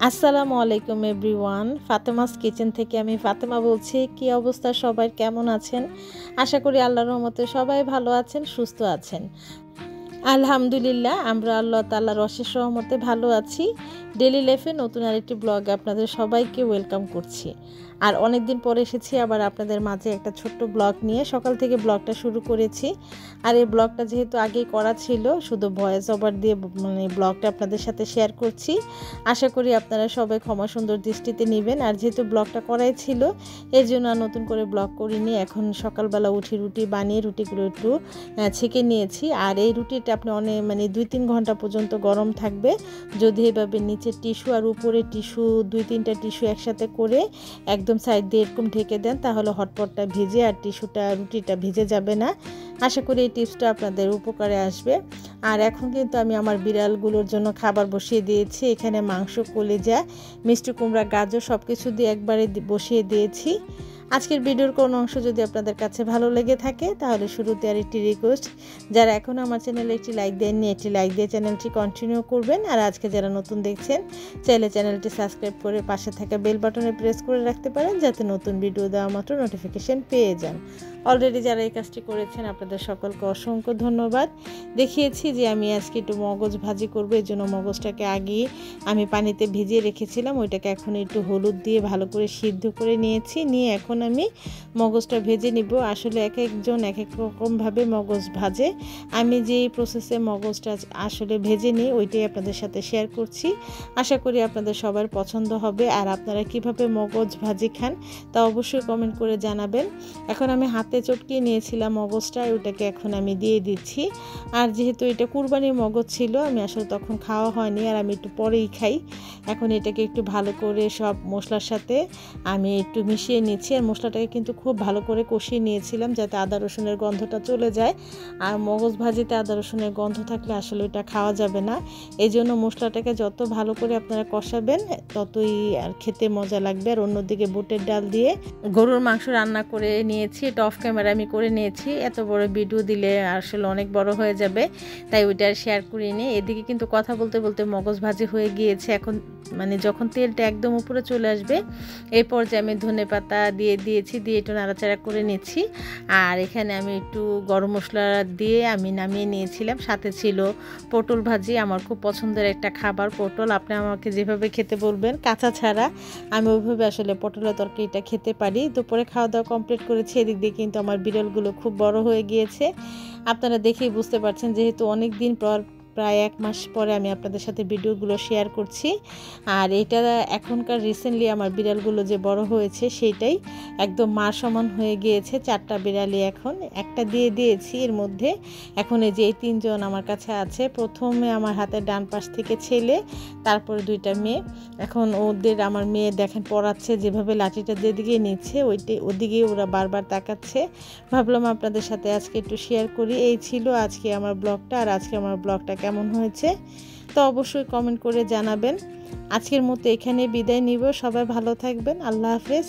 আসসালামু আলাইকুম everyone, Fatema's kitchen থেকে আমি ফাতেমা বলছি। কি অবস্থা সবাই, কেমন আছেন? আশা করি আল্লাহর রহমতে সবাই ভালো আছেন, সুস্থ আছেন। আলহামদুলিল্লাহ, আমরা আল্লাহ তাআলার অশেষ রহমতে ভালো আছি। ডেইলি লাইফে নতুন আরেকটি ব্লগে আপনাদের সবাইকে ওয়েলকাম করছি। আর অনেক দিন পরে এসেছি আবার আপনাদের মাঝে একটা ছোট্ট ব্লগ নিয়ে। সকাল থেকে ব্লগটা শুরু করেছি। আর এই ব্লগটা যেহেতু আগেই করা ছিল, শুধু ভয়েস ওভার দিয়ে ব্লগটা আপনাদের সাথে শেয়ার করছি। আশা করি আপনারা সবাই ক্ষমা সুন্দর দৃষ্টিতে নেবেন। আর যেহেতু ব্লগটা করাই ছিল, এর জন্য আর নতুন করে ব্লগ করিনি। এখন সকালবেলা উঠি রুটি বানিয়ে রুটিগুলো একটু ছেঁকে নিয়েছি। আর এই রুটিটা আপনি অনেক 2-3 ঘন্টা পর্যন্ত গরম থাকবে যদি এভাবে নিচে টিস্যু আর উপরে টিস্যু 2-3টা টিস্যু একসাথে করে একদম সাইড দিয়ে এরকম ঢেকে দেন, তাহলে হটপটটা ভিজে আর রুটিটা ভিজে যাবে না। আশা করি এই টিপসটা আপনাদের উপকারে আসবে। আর এখন কিন্তু আমি আমার বিড়ালগুলোর জন্য খাবার বসিয়ে দিয়েছি। এখানে মাংস, কলিজা, মিষ্টি কুমড়া, গাজর সব কিছু দিয়ে একবারে বসিয়ে দিয়েছি। আজকের ভিডিওর কোনো অংশ যদি আপনাদের কাছে ভালো লেগে থাকে, তাহলে শুরুতে আর একটি রিকোয়েস্ট, যারা এখনও আমার চ্যানেলে একটি লাইক দেননি, একটি লাইক দিয়ে চ্যানেলটি কন্টিনিউ করবেন। আর আজকে যারা নতুন দেখছেন, চাইলে চ্যানেলটি সাবস্ক্রাইব করে পাশে থাকা বেল বাটনে প্রেস করে রাখতে পারেন, যাতে নতুন ভিডিও দেওয়া মাত্র নোটিফিকেশন পেয়ে যান। অলরেডি যারা এই কাজটি করেছেন, আপনাদের সকলকে অসংখ্য ধন্যবাদ। দেখিয়েছি যে আমি আজকে একটু মগজ ভাজি করবো, এই জন্য মগজটাকে আগেই আমি পানিতে ভিজিয়ে রেখেছিলাম। ওইটাকে এখন একটু হলুদ দিয়ে ভালো করে সিদ্ধ করে নিয়েছি। নিয়ে এখন আমি মগজটা ভেজে নিব। আসলে এক একজন এক এক রকমভাবে মগজ ভাজে। আমি যে প্রসেসে মগজটা আসলে ভেজে নিই, ওইটাই আপনাদের সাথে শেয়ার করছি। আশা করি আপনাদের সবার পছন্দ হবে। আর আপনারা কিভাবে মগজ ভাজি খান তা অবশ্যই কমেন্ট করে জানাবেন। এখন আমি হাতে চটকিয়ে নিয়েছিলাম মগজটা, ওইটাকে এখন আমি দিয়ে দিচ্ছি। আর যেহেতু এটা কুরবানির মগজ ছিল, আমি আসলে তখন খাওয়া হয়নি, আর আমি একটু পরেই খাই। এখন এটাকে একটু ভালো করে সব মশলার সাথে আমি একটু মিশিয়ে নিচ্ছি। আর মশলাটাকে কিন্তু খুব ভালো করে কষিয়ে নিয়েছিলাম, যাতে আদা রসুনের গন্ধটা চলে যায়। আর মগজ ভাজিতে আদা রসুনের গন্ধ থাকলে আসলে ওইটা খাওয়া যাবে না। এই জন্য মশলাটাকে যত ভালো করে আপনারা কষাবেন, ততই আর খেতে মজা লাগবে। আর অন্যদিকে বুটের ডাল দিয়ে গরুর মাংস রান্না করে নিয়েছি। এটা অফ ক্যামেরা আমি করে নিয়েছি। এত বড় ভিডিও দিলে আসলে অনেক বড় হয়ে যাবে, তাই ওইটা শেয়ার করিনি। এদিকে কিন্তু কথা বলতে বলতে মগজ ভাজি হয়ে গিয়েছে। এখন যখন তেলটা একদম উপরে চলে আসবে, এই পর্যায়ে আমি ধনেপাতা দিয়ে দিয়েছি, দিয়ে একটু নাড়াচাড়া করে নিচ্ছি। আর এখানে আমি একটু গরম মশলা দিয়ে আমি নামিয়ে নিয়েছিলাম। সাথে ছিল পটল ভাজি। আমার খুব পছন্দের একটা খাবার পটল। আপনি আমাকে যেভাবে খেতে বলবেন, কাঁচা ছাড়া, আমি ওইভাবে আসলে পটলের তরকারিটা খেতে পারি। দুপুরে খাওয়া দাওয়া কমপ্লিট করেছি। এদিক দিয়ে কিন্তু আমার বিড়ালগুলো খুব বড় হয়ে গিয়েছে। আপনারা দেখেই বুঝতে পারছেন, যেহেতু অনেক দিন পর, প্রায় 1 মাস পরে আমি আপনাদের সাথে ভিডিওগুলো শেয়ার করছি। আর এটা এখনকার রিসেন্টলি আমার বিড়ালগুলো যে বড় হয়েছে, সেইটাই একদম মার সমান হয়ে গিয়েছে। 4টা বিড়ালই এখন, একটা দিয়ে দিয়েছি এর মধ্যে। এখন এই যে এই 3 জন আমার কাছে আছে। প্রথমে আমার হাতের ডান পাশ থেকে ছেলে, তারপরে 2টা মেয়ে। এখন ওদের আমার মেয়ে দেখেন পড়াচ্ছে, যেভাবে লাঠিটা যেদিকে নিচ্ছে ওদিকে ওরা বারবার তাকাচ্ছে। ভাবলাম আপনাদের সাথে আজকে একটু শেয়ার করি। এই ছিল আজকে আমার ব্লগটা। আর আজকে আমার ব্লগটা কেমন হয়েছে তো অবশ্যই কমেন্ট করে জানাবেন। আজকের মতো এখানে বিদায় নিব। সবাই ভালো থাকবেন। আল্লাহ হাফেজ।